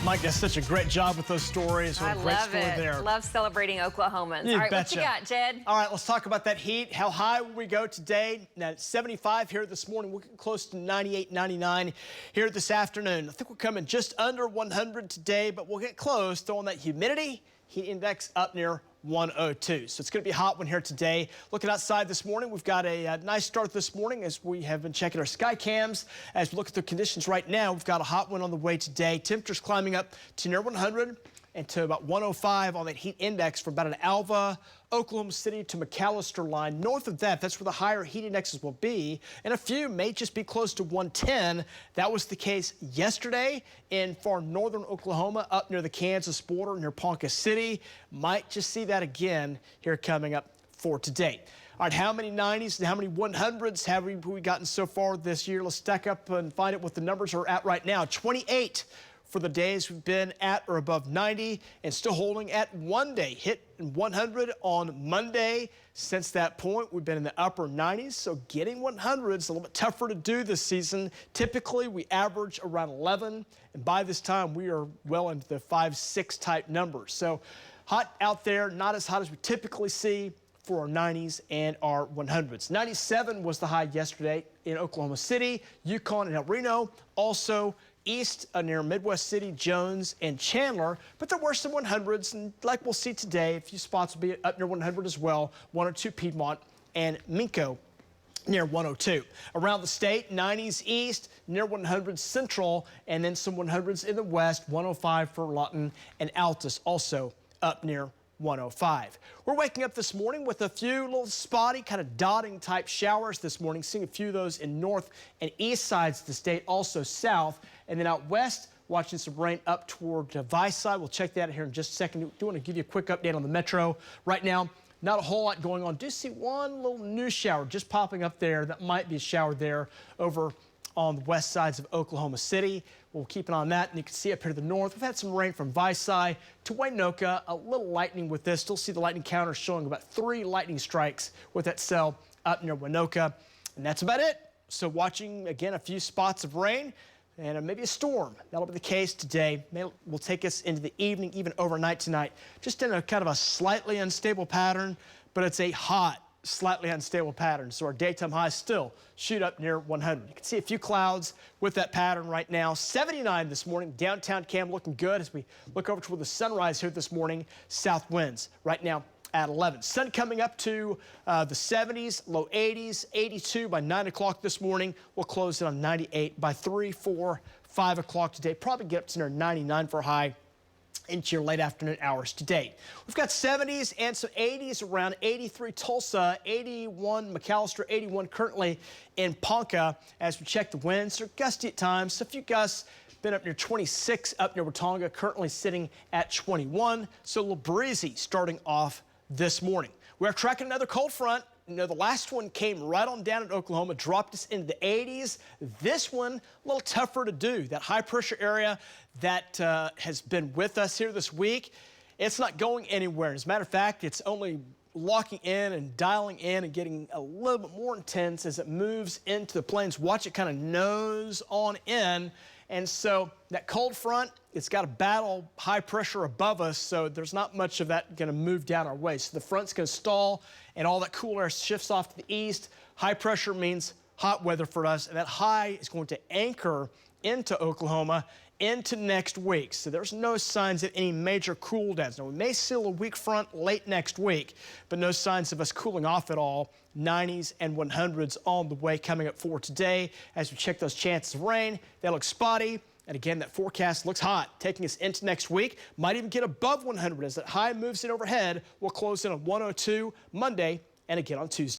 Mike does such a great job with those stories. I great love story it. there. Love celebrating Oklahomans. You All right, betcha. what you got, Jed? All right, let's talk about that heat. How high will we go today? Now, it's 75 here this morning. We're getting close to 98, 99 here this afternoon. I think we're coming just under 100 today, but we'll get close. Throwing that humidity, heat index up near 102. So it's going to be a hot one here today. Looking outside this morning, we've got a nice start this morning as we have been checking our sky cams. As we look at the conditions right now, we've got a hot one on the way today. Temperatures climbing up to near 100 and to about 105 on that heat index from about an Alva, Oklahoma City to McAllister line. North of that, that's where the higher heat indexes will be, and a few may just be close to 110. That was the case yesterday in far northern Oklahoma, up near the Kansas border, near Ponca City. Might just see that again here coming up for today. All right, how many 90s and how many 100s have we gotten so far this year? Let's stack up and find out what the numbers are at right now. 28 for the days we've been at or above 90, and still holding at one day. Hit 100 on Monday. Since that point, we've been in the upper 90s, so getting 100 is a little bit tougher to do this season. Typically, we average around 11, and by this time, we are well into the 5, 6 type numbers. So hot out there, not as hot as we typically see for our 90s and our 100s. 97 was the high yesterday in Oklahoma City, Yukon, and El Reno. Also east near Midwest City, Jones, and Chandler. But there were some 100s, and like we'll see today, a few spots will be up near 100 as well. 102 Piedmont and Minco near 102. Around the state, 90s east, near 100 central, and then some 100s in the west, 105 for Lawton and Altus, also up near 105. We're waking up this morning with a few little spotty, kind of dotting type showers this morning, seeing a few of those in north and east sides of the state, also south. And then out west, watching some rain up toward Vice side. We'll check that out here in just a second. Do want to give you a quick update on the metro. Right now, not a whole lot going on. Do see one little new shower just popping up there. That might be a shower there over on the west sides of Oklahoma City. We'll keep an eye on that, and you can see up here to the north, we've had some rain from Vice to Waynoka, a little lightning with this. Still see the lightning counter showing about 3 lightning strikes with that cell up near Waynoka, and that's about it. So watching, again, a few spots of rain and maybe a storm. That'll be the case today. Will take us into the evening, even overnight tonight. Just in a kind of a slightly unstable pattern, but it's a hot, slightly unstable pattern. So our daytime highs still shoot up near 100. You can see a few clouds with that pattern right now. 79 this morning. Downtown Cam looking good as we look over toward the sunrise here this morning. South winds right now at 11. Sun coming up to the 70s, low 80s, 82 by 9 o'clock this morning. We'll close it on 98 by 3, 4, 5 o'clock today. Probably get up to near 99 for a high into your late afternoon hours today. We've got 70s and some 80s around 83 Tulsa, 81 McAllister, 81 currently in Ponca. As we check the winds, they're gusty at times. A few gusts been up near 26 up near Watonga, currently sitting at 21. So a little breezy starting off this morning. We're tracking another cold front. You know, the last one came right on down in Oklahoma, dropped us into the 80s. This one, a little tougher to do. That high pressure area that has been with us here this week, it's not going anywhere. As a matter of fact, it's only locking in and dialing in and getting a little bit more intense as it moves into the plains. Watch it kind of nose on in. And so that cold front, it's got to battle high pressure above us, so there's not much of that going to move down our way. So the front's going to stall, and all that cool air shifts off to the east. High pressure means hot weather for us, and that high is going to anchor into Oklahoma into next week. So there's no signs of any major cool downs. Now, we may see a weak front late next week, but no signs of us cooling off at all. 90s and 100s on the way coming up for today. As we check those chances of rain, they look spotty. And again, that forecast looks hot, taking us into next week. Might even get above 100 as that high moves in overhead. We'll close in on 102 Monday and again on Tuesday.